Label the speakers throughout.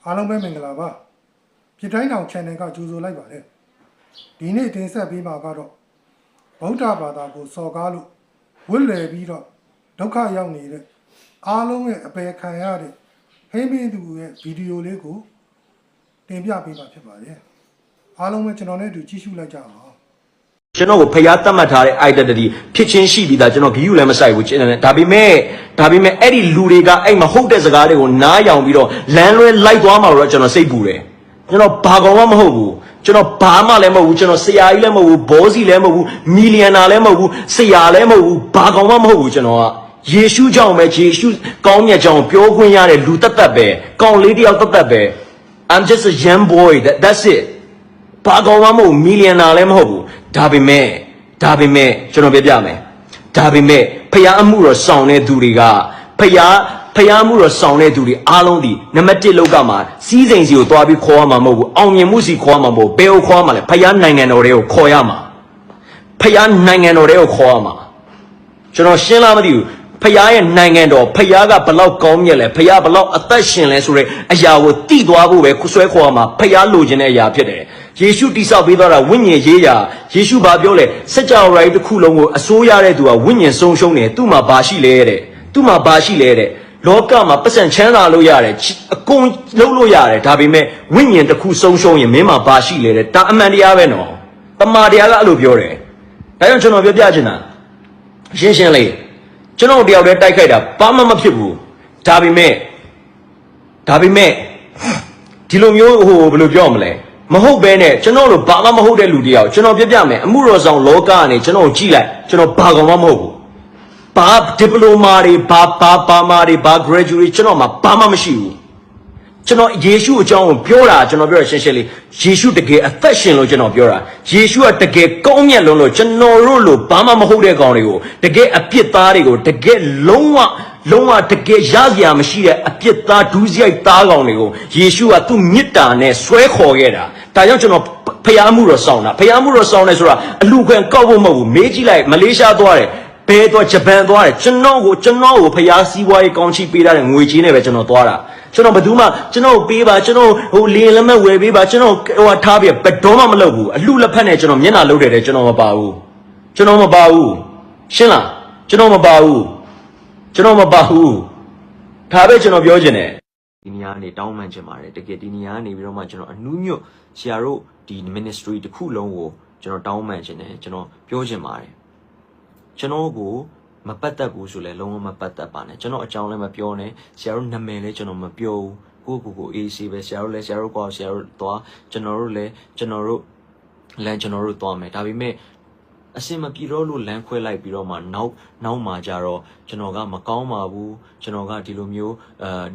Speaker 1: အားလုံးပဲမင်္ဂလာပါပြည်တိုင်းတောင် channel ကကြိုဆိုလိုက်ပါတယ်ဒီနေ့တင်ဆက်ပေးမှာကတော့ဗုဒ္ဓဘာသာကိုစော်ကားလို့ဝတ်လည်ပြီးတော့ဒုက္ခရောက်နေတဲ့အားလုံးရဲ့အပယ်ခံရတဲ့ဟိမင်းသူရဲ့ဗီဒီယိုလေးကိုတင်ပြပေးမှာဖြစ်ပါတယ်အားလုံးပဲကျွန်တော်နဲ့အတူကြည့်ရှုလိုက်ကြအောင်
Speaker 2: ကျွန်တော်ကိုဖျားတတ်မှတ်ထားတဲ့ identity ဖြစ်ချင်းရှိပြီးသားကျွန်တော်ဂီယူလည်းမဆိုင်ဘူးကျွန်တော်ဒါပေမဲ့အဲ့ဒီလူတွေကအဲ့မဟုတ်တဲ့စကားတွေကိုနားယောင်ပြီးတော့လမ်းလွဲလိုက်သွားမှာတော့ကျွန်တော်စိတ်ပူတယ်ကျွန်တော်ဘာကောင်မှမဟုတ်ဘူးကျွန်တော်ဘာမှလည်းမဟုတ်ဘူးကျွန်တော်ဆရာကြီးလည်းမဟုတ်ဘူးဘောစီလည်းမဟုတ်ဘူးမီလီယံနာလည်းမဟုတ်ဘူးဆရာလည်းမဟုတ်ဘူးဘာကောင်မှမဟုတ်ဘူးကျွန်တော်ကယေရှုကြောင့်ပဲယေရှုကောင်းမြတ်ကြောင့်ပြောခွင့်ရတဲ့လူတတ်ပဲကောင်းလေးတယောက်တတ်ပဲ I'm just a young boy that's it ဘာကောင်မှမဟုတ်မီလီယံနာလည်းမဟုတ်ဘူးဒါပေမဲ့ကျွန်တော်ပြပြမယ်ဒါပေမဲ့ဖျားအမှုတော်ဆောင်တဲ့သူတွေကဖျားမှုတော်ဆောင်တဲ့သူတွေအားလုံးဒီနံပါတ်1လောက်ကမှာစီးစိမ်စီကိုသွားပြီးခေါ်ရမှာမဟုတ်ဘူးအောင်မြင်မှုစီခေါ်ရမှာမဟုတ်ဘယ်ကိုခေါ်ရမှာလဲဖျားနိုင်ငံတော်တွေကိုခေါ်ရမှာဖျားနိုင်ငံတော်တွေကိုခေါ်ရမှာကျွန်တော်ရှင်းလားမသိဘူးဖျားရဲ့နိုင်ငံတော်ဖျားကဘလောက်ကောင်းမြတ်လဲဖျားဘလောက်အသက်ရှင်လဲဆိုတဲ့အရာကိုတိသွားဖို့ပဲဆွဲခေါ်ရမှာဖျားလိုချင်တဲ့အရာဖြစ်တယ်ယေရှုတိဆောက်ပေးသွားတာဝိညာဉ်ရေးရာယေရှုဘာပြောလဲစကြဝဠာကြီးတစ်ခုလုံးကိုအစိုးရတဲ့သူကဝိညာဉ်ဆုံးရှုံးတယ်သူ့မှာဘာရှိလဲတဲ့သူ့မှာဘာရှိလဲတဲ့လောကမှာပတ်စံချမ်းသာလို့ရတယ်အကုန်လုံးလို့ရတယ်ဒါပေမဲ့ဝိညာဉ်တစ်ခုဆုံးရှုံးရင်မင်းမှာဘာရှိလဲတဲ့ဒါအမှန်တရားပဲနော်တမာတရားကအဲ့လိုပြောတယ်ဒါကြောင့်ကျွန်တော်ပြောပြချင်တာရှင်းလေးကျွန်တော်တယောက်တည်းတိုက်ခိုက်တာဘာမှမဖြစ်ဘူးဒါပေမဲ့ဒီလိုမျိုးဘယ်လိုပြောမလဲမဟုတ်ဘဲနဲ့ကျွန်တော်တို့ဘာမှမဟုတ်တဲ့လူတယောက်ကျွန်တော်ပြပြမယ်အမှုတော်ဆောင်လောကကနေကျွန်တော်ကြည့်လိုက်ကျွန်တော်ဘာကောင်မှမဟုတ်ဘူးဘာဒီပလိုမာတွေဘာမာတွေဘာ graduate ကျွန်တော်မှာဘာမှမရှိဘူးကျွန်တော်ယေရှုအကြောင်းကိုပြောတာကျွန်တော်ပြောရရှင်းရှင်းလေးယေရှုတကယ်အသက်ရှင်လို့ကျွန်တော်ပြောတာယေရှုကတကယ်ကောင်းမြတ်လုံးလို့ကျွန်တော်တို့လို့ဘာမှမဟုတ်တဲ့ကောင်တွေကိုတကယ်အပြစ်သားတွေကိုတကယ်လုံးဝတကယ်ရစရာမရှိတဲ့အပြစ်သားဒူးစရိုက်သားကောင်တွေကိုယေရှုကသူ့မြစ်တာနဲ့ဆွဲခေါ်ခဲ့တာဒါကြောင့်ကျွန်တော်ဖျားမှုတော်ဆောင်တာဖျားမှုတော်ဆောင်တယ်ဆိုတာအလူခွင်ကောက်ဖို့မဟုတ်ဘူးမေးကြည့်လိုက်မလေးရှားသွားတယ်ဘဲသွားဂျပန်သွားတယ်ကျွန်တော်ကိုဖျားစီးပွားရေးကောင်းချီးပေးထားတဲ့ငွေကြီးနဲ့ပဲကျွန်တော်သွားတာကျွန်တော်ဘယ်သူမှကျွန်တော်ပေးပါကျွန်တော်လေလက်မဲ့ဝယ်ပေးပါကျွန်တော်ထားပြဘယ်တော့မှမလုပ်ဘူးအလှလက်ဖက်နဲ့ကျွန်တော်မျက်နှာလုပ်တယ်ကျွန်တော်မပါဘူးရှင်းလားကျွန်တော်မပါဘူးဒါပဲကျွန်တော်ပြောချင်တယ်ဒီနေရာကနေတောင်းပန်ချင်ပါတယ်တကယ်ဒီနေရာကနေပြီးတော့မှကျွန်တော်အနူးညွတ်ဆရာတို့ဒီ ministry တစ်ခုလုံးကိုကျွန်တော်တောင်းပန်ချင်တယ်ကျွန်တော်ပြောချင်ပါတယ်ကျွန်တော်ကိုမပတ်သက်ဘူးဆိုလဲလုံးဝမပတ်သက်ပါနဲ့ကျွန်တော်အကြောင်းလည်းမပြောနဲ့ဆရာတို့နာမည်လည်းကျွန်တော်မပြောဘူးကိုအေးစီပဲဆရာတို့လည်းဆရာတို့ကွာဆရာတို့သွားကျွန်တော်တို့သွားမယ်ဒါပေမဲ့အစင်မပြေတော့လို့လမ်းခွဲလိုက်ပြီးတော့မှနောက်မှာကြတော့ကျွန်တော်ကမကောင်းပါဘူးကျွန်တော်ကဒီလိုမျိုး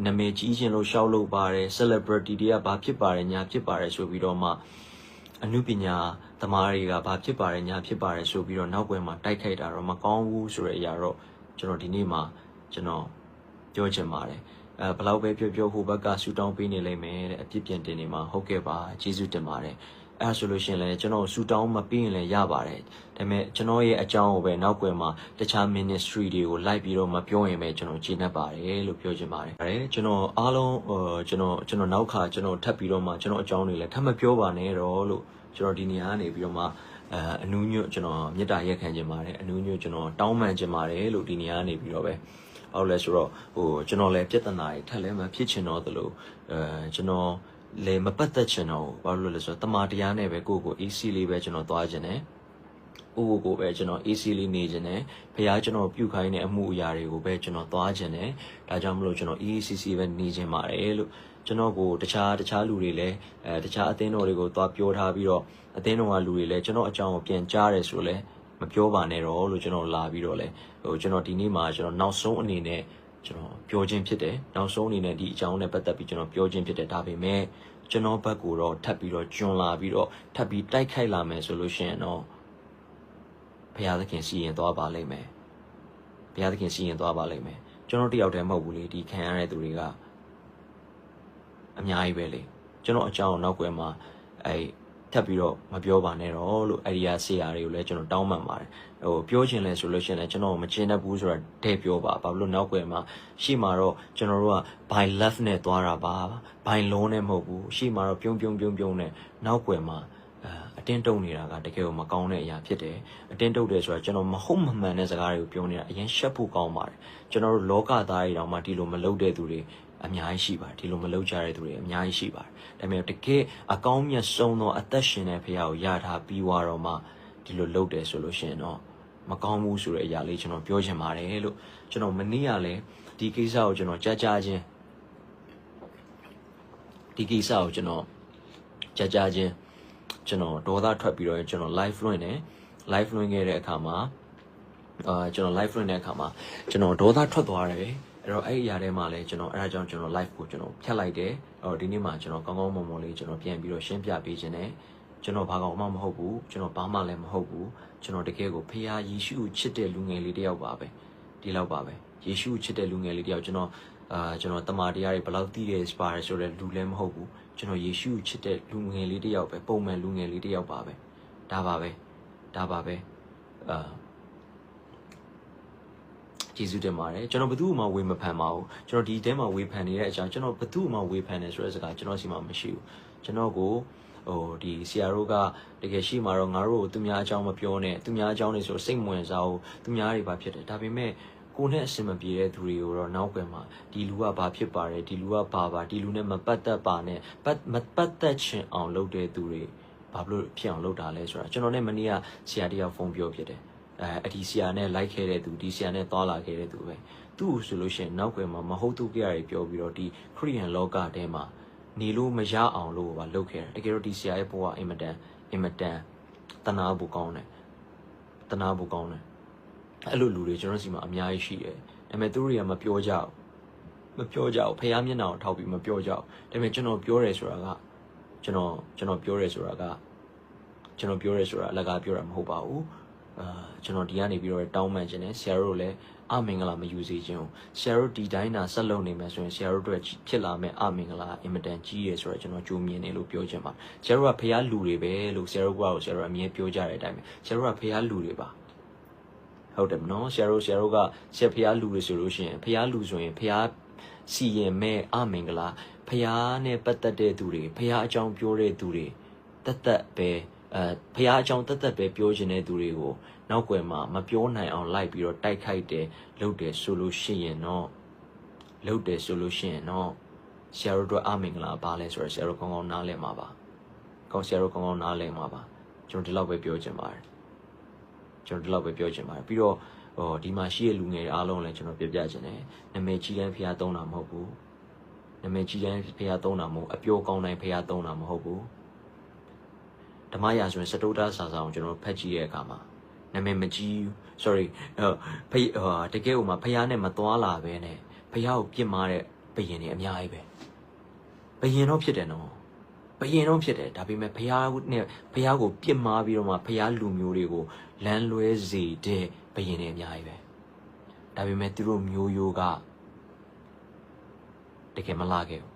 Speaker 2: နာမည်ကြီးခြင်းလို့ရှောက်လို့ပါတယ် celebrity တွေကဘာဖြစ်ပါတယ်ညာဖြစ်ပါတယ်ဆိုပြီးတော့မှအနုပညာသမားတွေကဘာဖြစ်ပါတယ်ညာဖြစ်ပါတယ်ဆိုပြီးတော့နောက်ွယ်မှာတိုက်ခိုက်တာတော့မကောင်းဘူးဆိုတဲ့အရာတော့ကျွန်တော်ဒီနေ့မှာကျွန်တော်ပြောချင်ပါတယ်ဘယ်လောက်ပဲပြောဟိုဘက်ကဆူတောင်းပေးနေလိမ့်မယ်တဲ့အပြစ်ပြင်တင်နေမှာဟုတ်ကဲ့ပါကျေးဇူးတင်ပါတယ်အဲ့ဆိုလို့ရှိရင်လည်းကျွန်တော်ဆူတောင်းမပြီးရင်လည်းရပါတယ်ဒါပေမဲ့ကျွန်တော်ရဲ့အကြောင်းကိုပဲနောက်ွယ်မှာတခြား ministry တွေကိုလိုက်ပြီးတော့မပြောရင်ပဲကျွန်တော်ကျေနပ်ပါတယ်လို့ပြောချင်ပါတယ်ကျွန်တော်အားလုံးကျွန်တော်နောက်ခါကျွန်တော်ထပ်ပြီးတော့မှကျွန်တော်အကြောင်းတွေလည်းထပ်မပြောပါနဲ့တော့လို့ကျွန်တော်ဒီနေရာကနေပြီးတော့မှအနူးညွတ်ကျွန်တော်မေတ္တာရက်ခံခြင်းပါတယ်အနူးညွတ်ကျွန်တော်တောင်းပန်ခြင်းပါတယ်လို့ဒီနေရာကနေပြီးတော့ပဲဟုတ်လဲဆိုတော့ကျွန်တော်လည်းပြဿနာတွေထပ်လည်းမဖြစ်ချင်တော့သလိုကျွန်တော်လေမပတ်သက်ချင်တော့ဘာလို့လဲဆိုတော့တမာတရားနဲ့ပဲကိုယ့်ကို AC လေးပဲကျွန်တော်သွားခြင်းတယ်ကိုပဲကျွန်တော် AC လေးနေခြင်းတယ်ဖခင်ကျွန်တော်ပြုခိုင်းတဲ့အမှုအရာတွေကိုပဲကျွန်တော်သွားခြင်းတယ်ဒါကြောင့်မလို့ကျွန်တော် EACC ပဲနေခြင်းပါတယ်လို့ကျွန်တော်ကိုတခြားလူတွေလည်းတခြားအသင်းတော်တွေကိုသွားပြောထားပြီးတော့အသင်းတော်ကလူတွေလည်းကျွန်တော်အကြောင်းကိုပြန်ကြားတယ်ဆိုလဲမပြောပါနဲ့တော့လို့ကျွန်တော်လာပြီးတော့လဲကျွန်တော်ဒီနေ့မှာကျွန်တော်နောက်ဆုံးအနေနဲ့ကျွန်တော်ပြောခြင်းဖြစ်တယ်နောက်ဆုံးအနေနဲ့ဒီအကြောင်းနဲ့ပတ်သက်ပြီးကျွန်တော်ပြောခြင်းဖြစ်တယ်ဒါပေမဲ့ကျွန်တော်ဘက်ကိုတော့ထပ်ပြီးတော့ကျွန်းလာပြီးတော့ထပ်ပြီးတိုက်ခိုက်လာမယ်ဆိုလို့ရှိရင်တော့ဘုရားသခင်စီရင်သွားပါလိမ့်မယ်ကျွန်တော်တယောက်တည်းမဟုတ်ဘူးလေဒီခံရတဲ့သူတွေကအများကြီးပဲလေကျွန်တော်အကြောင်းနောက်ွယ်မှာ ထပ်ပြီးတော့မပြောပါနဲ့တော့လို့အဲ့ဒီကဆရာတွေကိုလည်းကျွန်တော်တောင်းပန်ပါတယ်ပြောချင်လဲဆိုလို့ရှိရင်လည်းကျွန်တော်မကျင်တတ်ဘူးဆိုတာတဲ့ပြောပါဘာလို့နောက်ွယ်မှာရှေ့မှာတော့ကျွန်တော်တို့က by left နဲ့သွားတာပါ by long နဲ့မဟုတ်ဘူးရှေ့မှာတော့ပြုံးနဲ့နောက်ွယ်မှာအတင်းတုံနေတာကတကယ်ကိုမကောင်းတဲ့အရာဖြစ်တယ်အတင်းတုံတယ်ဆိုတာကျွန်တော်မဟုတ်မမှန်တဲ့စကားတွေကိုပြောနေတာအရင်ရှက်ဖို့ကောင်းပါတယ်ကျွန်တော်တို့လောကသားတွေတောင်မှဒီလိုမလုပ်တဲ့သူတွေအများကြီးရှိပါတယ်ဒီလိုမလုပ်ကြတဲ့သူတွေအများကြီးရှိပါတယ်ဒါပေမဲ့တကယ်အကောင်းမြတ်ဆုံးသောအသက်ရှင်တဲ့ဖခင်ကိုယထားပြီးွားတော့မှဒီလိုလုပ်တယ်ဆိုလို့ရှိရင်တော့မကောင်းဘူးဆိုတဲ့အရာလေးကျွန်တော်ပြောချင်ပါတယ်လို့ကျွန်တော်မနေ့ကလည်းဒီကိစ္စကိုကျွန်တော်ကြားချင်းဒီကိစ္စကိုကျွန်တော်ကြားချင်းကျွန်တော်ဒေါသထွက်ပြီးတော့ကျွန်တော် live လွှင့်တယ် live လွှင့်ခဲ့တဲ့အခါမှာကျွန်တော် live လွှင့်တဲ့အခါမှာကျွန်တော်ဒေါသထွက်သွားတယ်အဲ့တော့အဲ့ဒီຢာထဲမှာလည်းကျွန်တော်အဲ့ဒါကြောင့်ကျွန်တော် live ကိုကျွန်တော်ဖြတ်လိုက်တယ်အဲ့တော့ဒီနေ့မှာကျွန်တော်ကောင်းကောင်းမွန်မွန်လေးကျွန်တော်ပြန်ပြီးတော့ရှင်းပြပေးခြင်းနဲ့ကျွန်တော်ဘာကောင်မှမဟုတ်ဘူးကျွန်တော်ဘာမှလည်းမဟုတ်ဘူးကျွန်တော်တကယ်ကိုဖခင်ယေရှုကိုချစ်တဲ့လူငယ်လေးတစ်ယောက်ပါပဲဒီလောက်ပါပဲယေရှုကိုချစ်တဲ့လူငယ်လေးတစ်ယောက်ကျွန်တော်တမန်တရားတွေဘယ်လောက်သိတယ်ပါတယ်ဆိုတော့လူလည်းမဟုတ်ဘူးကျွန်တော်ယေရှုကိုချစ်တဲ့လူငယ်လေးတစ်ယောက်ပဲပုံမှန်လူငယ်လေးတစ်ယောက်ပါပဲဒါပါပဲကျေးဇူးတင်ပါတယ်ကျွန်တော်ဘယ်သူမှဝေမဖန်ပါဘူးကျွန်တော်ဒီတဲမှာဝေဖန်နေတဲ့အကြောင်းကျွန်တော်ဘယ်သူမှဝေဖန်နေဆိုတဲ့စကားကျွန်တော်စီမှာမရှိဘူးကျွန်တော်ကိုဒီဆရာတို့ကတကယ်ရှိမှာတော့ငါတို့သူများအကြောင်းမပြောနဲ့သူများအကြောင်းတွေဆိုစိတ်မဝင်စားဘူးသူများတွေဘာဖြစ်တယ်ဒါပေမဲ့ကိုနဲ့အစင်မပြေတဲ့သူတွေကိုတော့နောက်ွယ်မှာဒီလူကဘာဖြစ်ပါတယ်ဒီလူကဘာပါဒီလူနဲ့မပတ်သက်ပါနဲ့မပတ်သက်ချင်အောင်လုပ်တဲ့သူတွေဘာလို့ဖြစ်အောင်လုပ်တာလဲဆိုတာကျွန်တော်နဲ့မနေ့ကဆရာတယောက်ဖုန်းပြောဖြစ်တယ်အဒီဆရာနဲ့လိုက်ခဲ့တဲ့သူဒီဆရာနဲ့သွားလာခဲ့တဲ့သူပဲသူ့ဆိုလို့ရှိရင်နောက်ွယ်မှာမဟုတ်သူကြရပြောပြီးတော့ဒီခရိယန်လောကထဲမှာနေလို့မရအောင်လို့ပါလုပ်ခဲ့တယ်တကယ်တော့ဒီဆရာရဲ့ဘဝအင်မတန်တနာဖို့ကောင်းတယ်အဲ့လိုလူတွေကျွန်တော်စီမှာအများကြီးရှိတယ်ဒါပေမဲ့သူတို့တွေကမပြောကြဘူးဖះမျက်နှာကိုထောက်ပြီးမပြောကြဘူးဒါပေမဲ့ကျွန်တော်ပြောရဲဆိုတာကကျွန်တော်ပြောရဲဆိုတာအလကားပြောတာမဟုတ်ပါဘူးကျွန်တော်ဒီကနေပြီးတော့တောင်းပန်ခြင်းနဲ့ဆရာတို့လည်းအမင်္ဂလာမယူစေခြင်းဆရာတို့ဒီတိုင်းသာဆက်လုပ်နေမယ်ဆိုရင်ဆရာတို့အတွက်ဖြစ်လာမယ့်အမင်္ဂလာအင်မတန်ကြီးရဲဆိုတော့ကျွန်တော်ကြိုးမြင်နေလို့ပြောချင်ပါဆရာတို့ကဖះလူတွေပဲလို့ဆရာတို့ကအမြဲပြောကြတဲ့အတိုင်းပဲဆရာတို့ကဖះလူတွေပါဟုတ်တယ်နော်ဆရာတို့ကဆရာဖះလူတွေဆိုလို့ရှိရင်ဖះလူဆိုရင်ဖះစီရင်မဲ့အမင်္ဂလာဖះနဲ့ပတ်သက်တဲ့သူတွေဖះအကြောင်းပြောတဲ့သူတွေတက်ပဲဖះအကြောင်းတက်ပဲပြောချင်တဲ့သူတွေကိုနောက်ွယ်မှာမပြောနိုင်အောင်လိုက်ပြီးတော့တိုက်ခိုက်တယ်လုပ်တယ်ဆိုလို့ရှိရင်တော့ဆရာတို့တို့အမင်္ဂလာပါလဲဆိုတော့ဆရာတို့ကောင်းကောင်းနားလည်မှာပါဆရာတို့ကောင်းကောင်းနားလည်မှာပါကျွန်တော်ဒီလောက်ပဲပြောချင်ပါတယ်ပြီးတော့ဒီမှာရှိတဲ့လူငယ်တွေအားလုံးလည်းကျွန်တော်ပြပြချင်တယ်နာမည်ကြီးတိုင်းဖះသုံးတာမဟုတ်ဘူးနာမည်ကြီးတိုင်းဖះသုံးတာမဟုတ်အပြောကောင်းတိုင်းဖះသုံးတာမဟုတ်ဘူးဓမ္မရာဆိုရင်စတုတ္ထစာဆောင်ကျွန်တော်ဖတ်ကြည့်တဲ့အခါမှာနာမည်မကြီး sorry တကယ်ဥမှာဖះနဲ့မသွားလာပဲနဲ့ဖះကိုပြစ်မှားတဲ့ဘယင်တွေအများကြီးပဲဘယင်တော့ဖြစ်တယ်နော်ဘယင်တော့ဖြစ်တယ်ဒါပေမဲ့ဖះကိုပြစ်မှားပြီးတော့မှဖះလူမျိုးတွေကိုလမ်းလွဲစေတဲ့ဘယင်တွေအများကြီးပဲဒါပေမဲ့သူတို့မျိုးရိုးကတကယ်မလှခဲ့ဘူး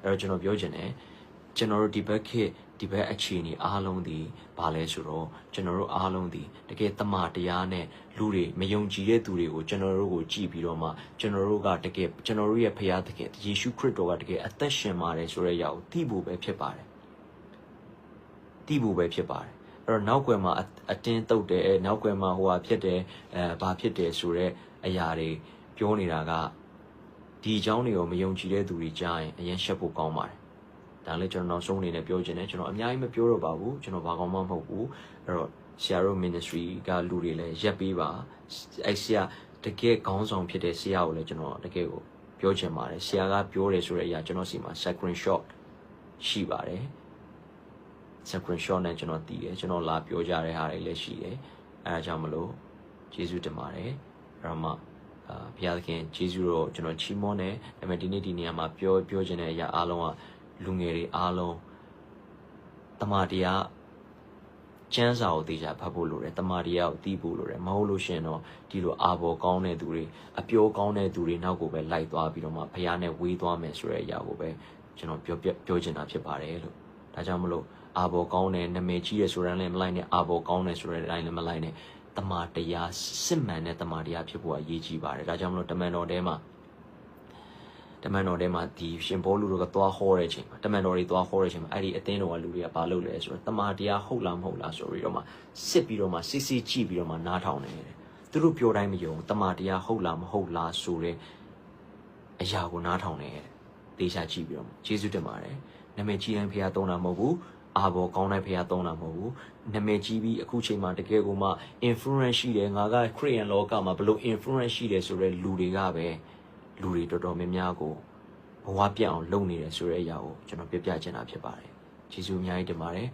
Speaker 2: အဲ့တော့ကျွန်တော်ပြောချင်တယ်ကျွန်တော်တို့ဒီဘက်အခြေအနေအားလုံးဒီဘာလဲဆိုတော့ကျွန်တော်တို့အားလုံးဒီတကယ်တမန်တရားနဲ့လူတွေမယုံကြည်တဲ့သူတွေကိုကျွန်တော်တို့ကိုကြည်ပြီးတော့မှကျွန်တော်တို့ကတကယ်ကျွန်တော်တို့ရဲ့ဖခင်တကယ်ယေရှုခရစ်တော်ကတကယ်အသက်ရှင်ပါတယ်ဆိုတဲ့အရာကိုသိဖို့ပဲဖြစ်ပါတယ်အဲ့တော့နောက်ွယ်မှာအတင်းတုတ်တယ်နောက်ွယ်မှာဘာဖြစ်တယ်ဆိုတဲ့အရာတွေပြောနေတာကဒီအကြောင်းတွေကိုမယုံကြည်တဲ့သူတွေကြားရင်အရင်ရှက်ဖို့ကောင်းပါတယ်ဒါလည်းကျွန်တော်နောက်ဆုံးအနေနဲ့ပြောချင်တယ်ကျွန်တော်အများကြီးမပြောတော့ပါဘူးကျွန်တော်ဘာကောင်းမှမဟုတ်ဘူးအဲ့တော့ဆရာတို့ ministry ကလူတွေလည်းရက်ပေးပါအဲ့ဆရာတကယ်ခေါင်းဆောင်ဖြစ်တဲ့ဆရာကိုလည်းကျွန်တော်တကယ်ကိုပြောချင်ပါတယ်ဆရာကပြောတယ်ဆိုတဲ့အရာကျွန်တော်စီမှာ screenshot ရှိပါတယ် screenshot နဲ့ကျွန်တော်တည်တယ်ကျွန်တော်လာပြောကြတဲ့ဟာတွေလည်းရှိတယ်အဲဒါကြောင့်မလို့ကျေးဇူးတင်ပါတယ်အဲ့တော့မှဘုရားသခင်ယေရှုတော်ကျွန်တော်ချီးမွမ်းတယ်ဒါပေမဲ့ဒီနေ့ဒီနေရာမှာပြောချင်တဲ့အရာအားလုံးကလူငယ်တွေအားလုံးတမန်တရားကျမ်းစာကိုသိကြဖတ်ဖို့လိုတယ်တမန်တရားကိုသိဖို့လိုတယ်မဟုတ်လို့ရှိရင်တော့ဒီလိုအာဘော်ကောင်းတဲ့သူတွေအပြောကောင်းတဲ့သူတွေနောက်ကိုပဲလိုက်သွားပြီးတော့မှဘုရားနဲ့ဝေးသွားမယ်ဆိုတဲ့အရာကိုပဲကျွန်တော်ပြောချင်တာဖြစ်ပါတယ်လို့ဒါ ဒါကြောင့်မလို့အာဘော်ကောင်းတယ်နာမည်ကြီးရဆိုတဲ့လည်းမလိုက်နဲ့အာဘော်ကောင်းတယ်ဆိုတဲ့အတိုင်းလည်းမလိုက်နဲ့တမာတရားစစ်မှန်တဲ့တမာတရားဖြစ်ဖို့အရေးကြီးပါတယ်ဒါကြောင့်မလို့တမန်တော်ထဲမှာဒီရှင်ဘောလူတို့ကသွားဟောတဲ့အချိန်မှာတမန်တော်တွေသွားဟောတဲ့အချိန်မှာအဲ့ဒီအသင်းတော်ကလူတွေကဘာလုပ်လဲဆိုတော့တမာတရားဟုတ်လားမဟုတ်လားဆိုပြီးတော့မှစစ်ပြီးတော့မှစစ်စစ်ကြည့်ပြီးတော့မှနားထောင်နေတယ်သူတို့ပြောတိုင်းမယုံတမာတရားဟုတ်လားမဟုတ်လားဆိုတဲ့အရာကိုနားထောင်နေတယ်တေချာကြည့်ပြီးတော့ကျေးဇူးတင်ပါတယ်နာမည်ကြီးတိုင်းဖခင်သုံးတာမဟုတ်ဘူးအာဘော်ကောင်းတိုင်းဖခင်သုံးတာမဟုတ်ဘူးနာမည်ကြီးပြီးအခုချိန်မှာတကယ်ကိုမှ influence ရှိတယ်ငါကခရစ်ယာန်လောကမှာဘလို့ influence ရှိတယ်ဆိုတဲ့လူတွေကပဲလူတွေတော်တော်များများကိုဘဝပြတ်အောင်လုပ်နေတယ်ဆိုတဲ့အရာကိုကျွန်တော်ပြပြချင်တာဖြစ်ပါတယ်ကျေးဇူးအများကြီးတင်ပါတယ်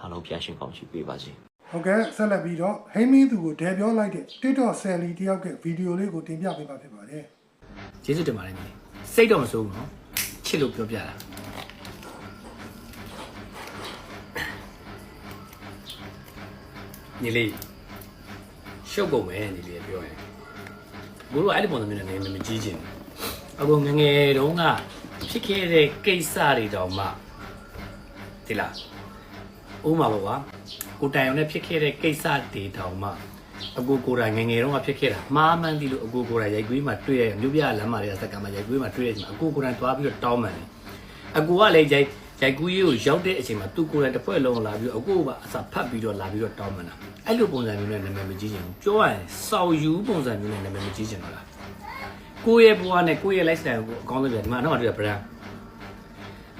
Speaker 2: အားလုံးဖျားရှင်ကောင်းချီးပေးပါစေ
Speaker 1: ဟုတ်ကဲ့ဆက်လက်ပြီးတော့ဟိမင်းသူကိုဒဲပြောလိုက်တဲ့ TikTok ဆယ်လီတယောက်ကဗီဒီယိုလေးကိုတင်ပြပေးပါဖြစ်ပါတယ်
Speaker 3: ကျေးဇူးတင်ပါတယ်စိတ်တော့မစိုးဘူးနော်ချစ်လို့ပြောပြတာညီလေးရှုပ်ကုန်မယ်ညီလေးပြောရင်ဘိုးတို့အဲ့ဒီပုံစံမျိုးနဲ့နေမကြည့်ချင်ဘူးအခုငငယ်တုန်းကဖြစ်ခဲ့တဲ့ကိစ္စတွေတောင်မှဒီလားဥမာပါကွာကိုတိုင်အောင်နဲ့ဖြစ်ခဲ့တဲ့ကိစ္စတွေတောင်မှအကိုကိုယ်တိုင်ငငယ်တုန်းကဖြစ်ခဲ့တာမှားမှန်းပြီလို့အကိုကိုယ်တိုင်ရိုက်ကွေးမှာတွေ့ရမြို့ပြလမ်းမှာတွေကစက္ကန့်မှာရိုက်ကွေးမှာတွေ့ရချိန်မှာအကိုကိုယ်တိုင်သွားပြီးတော့တောင်းပန်တယ်အကိုကလည်းရိုက်ကွေးကိုရောက်တဲ့အချိန်မှာသူကိုယ်တိုင်တစ်ဖွဲ့လုံးလာပြီးအကိုကအစာဖတ်ပြီးတော့လာပြီးတော့တောင်းပန်တာအဲ့လိုပုံစံမျိုးနဲ့နာမည်မကြီးချင်ဘူးပြောရရင်စောက်ယူပုံစံမျိုးနဲ့နာမည်မကြီးချင်တော့လားကိုယ့်ရဲ့ဘဝနဲ့ကိုယ့်ရဲ့ lifestyle ကိုအကောင်းဆုံးပြဒီမှာတော့တွေ့ရ brand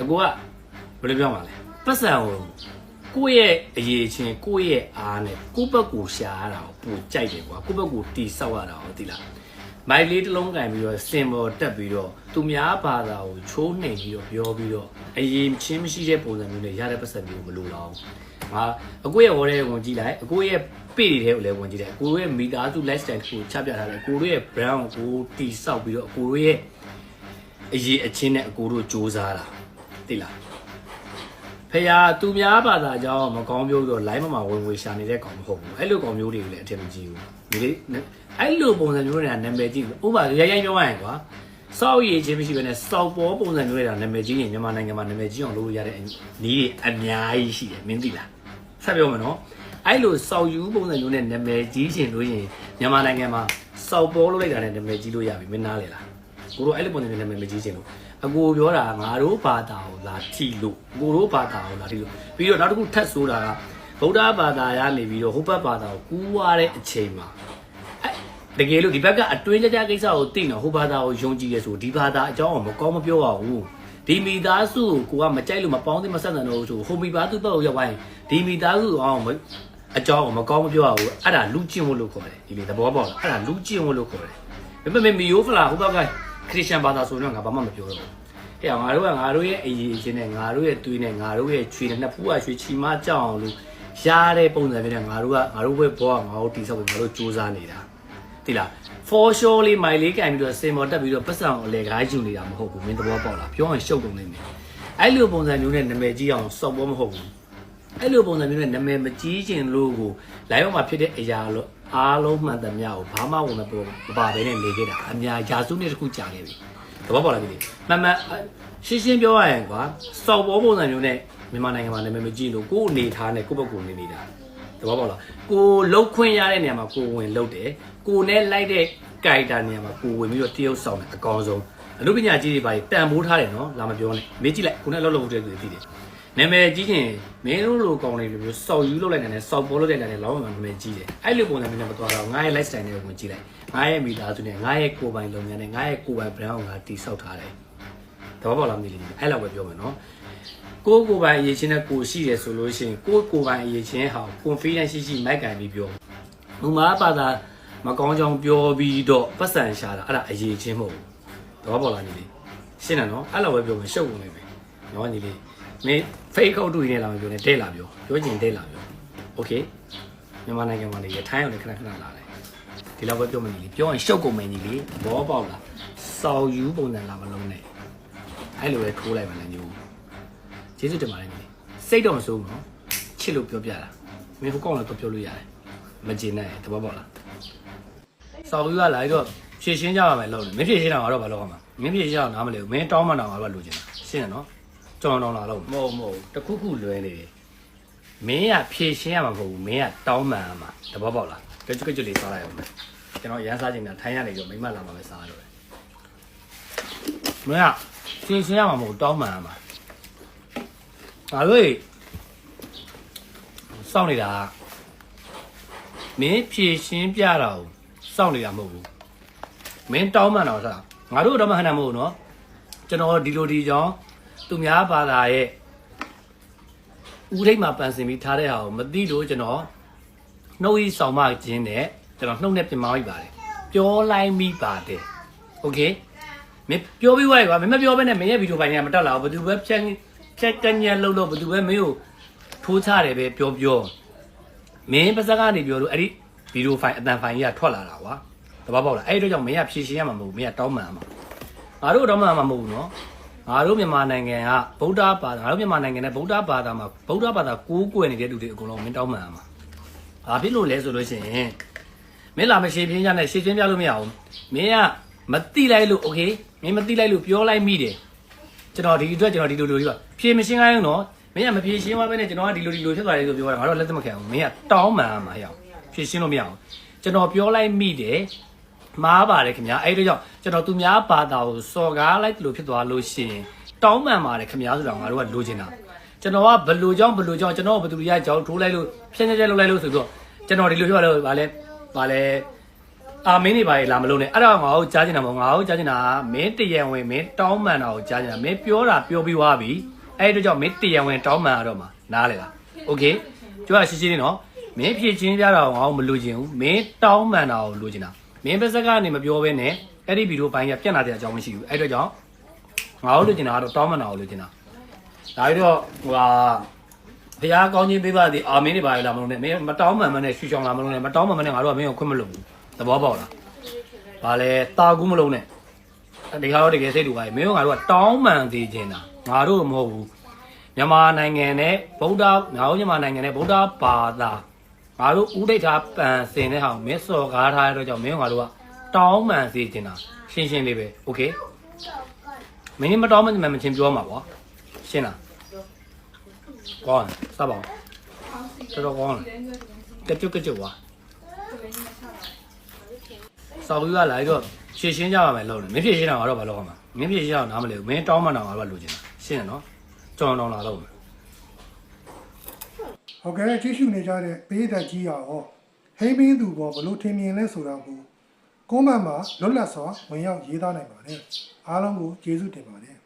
Speaker 3: အကိုကဘယ်လိုပြောမှာလဲပတ်စံကိုယ့်ရဲ့အရေးချင်းကိုယ့်ရဲ့အားနဲ့ကိုယ့်ဘက်ကိုရှာရတာကိုပိုကြိုက်တယ်ကွာကိုယ့်ဘက်ကိုတီဆောက်ရတာကိုသိလားမိုက်လေးတစ်လုံးကင်ပြီးတော့စင်ပေါ်တက်ပြီးတော့သူများဘာသာကိုချိုးနှိမ်ပြီးတော့ပြောပြီးတော့အရေးချင်းမရှိတဲ့ပုံစံမျိုးနဲ့ရတဲ့ပတ်စံမျိုးမလိုတော့ငါအကိုရဲ့ဝေါ်တဲ့ဝင်ကြည့်လိုက်အကိုရဲ့ပေတွေထဲကိုလည်းဝင်ကြည့်တယ်အကိုရဲ့မိသားစု lifestyle ကိုချပြထားတယ်အကိုတို့ရဲ့ brand ကိုတီဆောက်ပြီးတော့အကိုတို့ရဲ့အရေးအချင်းနဲ့အကိုတို့စ조사တာသိလားဖះသူများဘာသာကြောင့်မကောင်းပြောပြီးတော့ line မှာဝင်ဝင်ရှာနေတဲ့ကောင်မဟုတ်ဘူးအဲ့လိုကောင်မျိုးတွေကိုလည်းအထင်မကြီးဘူးဒီလေအဲ့လိုပုံစံမျိုးတွေကနာမည်ကြီးဥပမာရိုက်ပြောရရင်ကွာစောက်ရည်ချင်းမရှိဘဲနဲ့စောက်ပေါ်ပုံစံမျိုးတွေကနာမည်ကြီးရင်မြန်မာနိုင်ငံမှာနာမည်ကြီးအောင်လုပ်ရတဲ့နည်းတွေအများကြီးရှိတယ်မင်းသိလားဆက်ပြောမယ်နော်အဲ့လိုစောက်ယူပုံစံမျိုးနဲ့နာမည်ကြီးရှင်လို့ရင်မြန်မာနိုင်ငံမှာစောက်ပေါ်လုပ်လိုက်တာနဲ့နာမည်ကြီးလို့ရပြီမင်းနားလေလားကိုတို့အဲ့လိုပုံစံမျိုးနာမည်မကြီးရှင်လို့အကိုပြောတာငါတို့ဘာသာကိုလာထီလို့ကိုတို့ဘာသာကိုလာထီလို့ပြီးတော့နောက်တစ်ခုထပ်ဆိုတာကဗုဒ္ဓဘာသာရနေပြီးတော့ဟိုဘက်ဘာသာကိုကူးွားတဲ့အချိန်မှာတကယ်လို့ဒီဘက်ကအတွင်းကြကြကိစ္စကိုသိတော့ဟိုဘာသာကိုယုံကြည်ရဆိုဒီဘာသာအကြောင်းကိုမကောင်းမပြောပါဘူးဒီမိသားစုကိုကမကြိုက်လို့မပေါင်းသင်းမဆက်ဆံတော့ဘူးဆိုဟိုမိသားစုဘက်ကိုရောက်သွားရင်ဒီမိသားစုအောင်အကြောင်းကိုမကောင်းမပြောပါဘူးအဲ့ဒါလူကျင့်ဝတ်လို့ခေါ်တယ်ဒီလေသဘောပေါက်လားအဲ့ဒါလူကျင့်ဝတ်လို့ခေါ်တယ်ဒါပေမဲ့မီယိုဖလာဟိုဘက်ကခရစ်ယာန်ဘာသာဆိုတော့ငါဘာမှမပြောတော့ဘူးအဲ့ငါတို့ရဲ့အရေးအချင်းနဲ့ငါတို့ရဲ့သွေးနဲ့ငါတို့ရဲ့ချွေနဲ့နှစ်ဖူးကရွှေချီမကြောက်အောင်လို့ရတဲ့ပုံစံမျိုးနဲ့ငါတို့ဘက်ဘောကငါတို့တီးဆောက်ပြီးငါတို့စူးစမ်းနေတာတိလား for sure လေးမိုင်လေးကန်ပြီးတော့စင်မော်တက်ပြီးတော့ပတ်စံအလေကားယူနေတာမဟုတ်ဘူးမင်းသဘောပေါက်လားပြောရင်ရှုပ်ကုန်နေတယ်အဲ့လိုပုံစံမျိုးနဲ့နာမည်ကြီးအောင်စောက်ပေါ်မဟုတ်ဘူးအဲ့လိုပုံစံမျိုးနဲ့နာမည်မကြီးချင်လို့ကို live မှာဖြစ်တဲ့အရာလို့အားလုံးမှန်သမျှကိုဘာမှဝင်မပါဘဲနဲ့နေခဲ့တာအများရာစုနှစ်တစ်ခုကြာခဲ့ပြီသဘောပေါက်လားဒီမှန်ရှင်းပြောရရင်ကွာစောက်ပေါ်ပုံစံမျိုးနဲ့မြန်မာနိုင်ငံမှာနာမည်မကြီးလို့ကိုယ်အနေထားနဲ့ကိုယ့်ဘက်ကိုနေနေတာသဘောပေါက်လားကိုလှုပ်ခွင့်ရတဲ့နေရာမှာကိုဝင်လှုပ်တယ်ကိုနဲ့လိုက်တဲ့ကိုက်တာနေရာမှာကိုဝင်ပြီးတော့တရုပ်ဆောင်တယ်အကောင်းဆုံးအမှုပညာကြီးတွေပါတန်ဖိုးထားတယ်နော်လာမပြောနဲ့မေးကြည့်လိုက်ကိုနဲ့လှုပ်တဲ့သူတွေသိတယ်နာမည်ကြီးရင်မင်းတို့လိုကောင်းနေလို့မျိုးစောက်ယူလုပ်လိုက်တယ်စောက်ပေါ်လုပ်လိုက်တယ်လောင်းမှနာမည်ကြီးတယ်အဲ့လိုပုံစံမျိုးနဲ့မသွားတော့ငါရဲ့ lifestyle နဲ့ဝင်ကြည့်လိုက်ငါရဲ့မိသားစုနဲ့ငါရဲ့ကိုယ်ပိုင်လုပ်ငန်းနဲ့ငါရဲ့ကိုယ်ပိုင် brand ကိုငါတီးဆောက်ထားတယ်သဘောပေါက်လားမသိဘူးအဲ့လောက်ပဲပြောမယ်နော်ကိုယ်ပိုင်အရေးချင်းနဲ့ကိုရှိတယ်ဆိုလို့ရှိရင်ကိုယ်ပိုင်အရေးချင်းဟာ confidence ရှိမိုက်ကင်ပြီးပြောဥမာဘာသာမကောင်းကြောင်ပြောပြီးတော့ပတ်စံရှာတာအဲ့ဒါအရေးချင်းမဟုတ်ဘူးသဘောပေါက်လားညီလေးရှင်းတယ်နော်အဲ့လောက်ပဲပြောမယ်ရှုပ်ဝင်နေမယ်နော်ညီလေးမင်း fake out တူနေလာမပြောနဲ့တဲ့လာပြောချင်တဲ့လာပြော okay မြန်မာနိုင်ငံမှာနေရထိုင်းအောင်လည်းခဏခဏလာတယ်ဒီလောက်ပဲပြောမယ်ညီလေးပြောရင်ရှုပ်ကုန်မယ်ညီလေးသဘောပေါက်လားစော်ယူပုံစံလာမလုံးနဲ့အဲ့လိုပဲထိုးလိုက်ပါလားညီကျေးဇူးတင်ပါတယ်ညီစိတ်တော့မစိုးဘူးနော်ချစ်လို့ပြောပြတာမင်းဟိုကောင်းလည်းပြောလို့ရတယ်မကျေနပ်သဘောပေါက်လားစော်ယူကလာပြီးတော့ဖြည့်ရှင်းကြရမယ်လို့မင်းဖြည့်ရှင်းတာကတော့ဘာလို့ရမှာမင်းဖြည့်ရှင်းအောင်နားမလဲဘူးမင်းတောင်းမှတာကတော့လိုချင်တာရှင်းတယ်နော် ကျွန်တော်လာလို့မဟုတ်တခုခုလွဲနေတယ်မင်းကဖြည့်ရှင်းရမှာမဟုတ်ဘူးမင်းကတောင်းမှန်ရမှာတဘောပေါက်လားကြွကြွကြွလေးစားလိုက်အောင်ကျွန်တော်ရမ်းစားချင်တာထိုင်းရနေတော့မိမလာမှာပဲစားလို့မင်းကဖြည့်ရှင်းရမှာမဟုတ်တောင်းမှန်ရမှာငါတို့စောင့်နေတာမင်းဖြည့်ရှင်းပြတာကိုစောင့်နေတာမဟုတ်ဘူးမင်းတောင်းမှန်တော့စားငါတို့တော့မဟန်တယ်မဟုတ်နော်ကျွန်တော်ဒီလိုဒီကြောင်းသူများဘာသာရဲ့ဦးထိပ်မှာပန်ဆင်ပြီးထားတဲ့ဟာကိုမသိလို့ကျွန်တော်နှုတ်ဤဆောင်မခြင်းနဲ့ကျွန်တော်နှုတ်နဲ့ပြင်မလိုက်ပါတယ်ပြောလိုက်မိပါတယ်โอเคမင်းပြောပြီးွားရကွာမင်းမပြောဘဲနဲ့မင်းရဲ့ဗီဒီယိုဖိုင်တွေကမတက်လာဘူးဘယ်သူပဲဖြတ်ကညံလှုပ်လို့ဘယ်သူပဲမင်းကိုထိုးချတယ်ပဲပြောမင်းပါစကားနေပြောလို့အဲ့ဒီဗီဒီယိုဖိုင်အတန်ဖိုင်ကြီးကထွက်လာတာကွာတပတ်ပေါက်လားအဲ့ဒီတော့ကြောင့်မင်းကဖြည့်ရှင်းရမှာမဟုတ်ဘူးမင်းကတောင်းမှန်မှာငါတို့တောင်းမှန်မှာမဟုတ်ဘူးနော်ငါတို့မြန်မာနိုင်ငံကဗုဒ္ဓဘာသာငါတို့မြန်မာနိုင်ငံနဲ့ဗုဒ္ဓဘာသာမှာဗုဒ္ဓဘာသာကိုးကွယ်နေတဲ့လူတွေအကုန်လုံးမင်းတောင်းမှန်ရမှာ။ဘာဖြစ်လို့လဲဆိုလို့ရှိရင်မင်းလာမရှင်းပြင်းကြနဲ့ရှင်းပြလို့မရဘူး။မင်းကမတိလိုက်လို့โอเคမင်းမတိလိုက်လို့ပြောလိုက်မိတယ်။ကျွန်တော်ဒီအတွက်ကျွန်တော်ဒီလိုကြီးပါဖြေမရှင်းခိုင်းဘူးနော်။မင်းကမဖြေရှင်းပါဘဲနဲ့ကျွန်တော်ကဒီလိုဖြစ်သွားတယ်ဆိုပြောတာငါတို့လက်သက်မခံဘူး။မင်းကတောင်းမှန်ရမှာဟဲ့။ဖြေရှင်းလို့မရဘူး။ကျွန်တော်ပြောလိုက်မိတယ်မှားပါတယ်ခင်ဗျာအဲ့ဒါကြောင့်ကျွန်တော်သူများဘာသာကိုစော်ကားလိုက်လို့ဖြစ်သွားလို့ရှိရင်တောင်းပန်ပါတယ်ခင်ဗျာဆိုတော့ငါတို့ကလိုချင်တာကျွန်တော်ကဘလူကြောင့်ကျွန်တော်ဘသူရကြောင်းထိုးလိုက်လို့ဖြင်းဖြင်းလုပ်လိုက်လို့ဆိုတော့ကျွန်တော်ဒီလိုပြောလို့ဗာလဲအာမင်းနေပါလေလာမလို့နဲ့အဲ့တော့ငါ့ကိုကြားချင်တာမဟုတ်ငါ့ကိုကြားချင်တာမင်းတရံဝင်မင်းတောင်းပန်တာကိုကြားချင်တာမင်းပြောတာပြောပြီးသွားပြီအဲ့ဒါကြောင့်မင်းတရံဝင်တောင်းပန်ရတော့မှာနားလေလားโอเคကျွတ်ရှင်းရှင်းလေးနော်မင်းဖြည့်ချင်းပြတာကိုငါ့ကိုမလိုချင်ဘူးမင်းတောင်းပန်တာကိုလိုချင်တာမင်းပါစကားနေမပြောဘဲနဲ့အဲ့ဒီဗီဒီယိုပိုင်းကပြတ်လာတဲ့အကြောင်းမရှိဘူးအဲ့တော့ကြောင့်ငါတို့လိုချင်တာကတော့တောင်းမှန်တာကိုလိုချင်တာဒါပြီးတော့ဟိုဟာဘုရားကောင်းခြင်းပေးပါသည်အာမင်းနေပါလားမလို့နဲ့မင်းမတောင်းမှန်မနဲ့ရှူချောင်းလာမလို့နဲ့မတောင်းမှန်မနဲ့ငါတို့ကမင်းကိုခွင့်မလို့ဘူးသဘောပေါက်လားဘာလဲတာကူးမလုံးနဲ့ဒီဟာတော့တကယ်စိတ်တူပါမင်းတို့ငါတို့ကတောင်းမှန်သေးခြင်းတာငါတို့မဟုတ်ဘူးမြန်မာနိုင်ငံနဲ့ဗုဒ္ဓငါတို့မြန်မာနိုင်ငံနဲ့ဗုဒ္ဓဘာသာငါတို့ဥဒိဋ္ဌာပန်စင်တဲ့ဟာမင်းစော်ကားထားတဲ့တော့ကြောင့်မင်းငါတို့ကတောင်းမှန်စေချင်တာရှင်းရှင်းလေးပဲโอเคမင်းမတောင်းမှမချင်းပြောမှာပေါ့ရှင်းလားကောင်းစပါအောင်တော်ကောင်းကကြွာစော်ပြီးကလာတော့ရှင်းကြပါမယ်လို့မင်းဖြစ်ရှင်းတာကတော့ဘာလို့ကောင်းမှာမင်းဖြစ်ရှင်းအောင်နားမလဲဘူးမင်းတောင်းမှန်တာကတော့လိုချင်တာရှင်းတယ်နော်ကြောင်တောင်းလာတော့
Speaker 1: ဟုတ်ကဲ့ကြည့်ရှုနေကြတဲ့ပေးသက်ကြီးရောဟိမင်းသူပေါ်ဘလို့ထင်မြင်လဲဆိုတာကိုကွန်မန့်မှာလွတ်လပ်စွာဝင်ရောက်ရေးသားနိုင်ပါတယ်အားလုံးကိုကျေးဇူးတင်ပါတယ်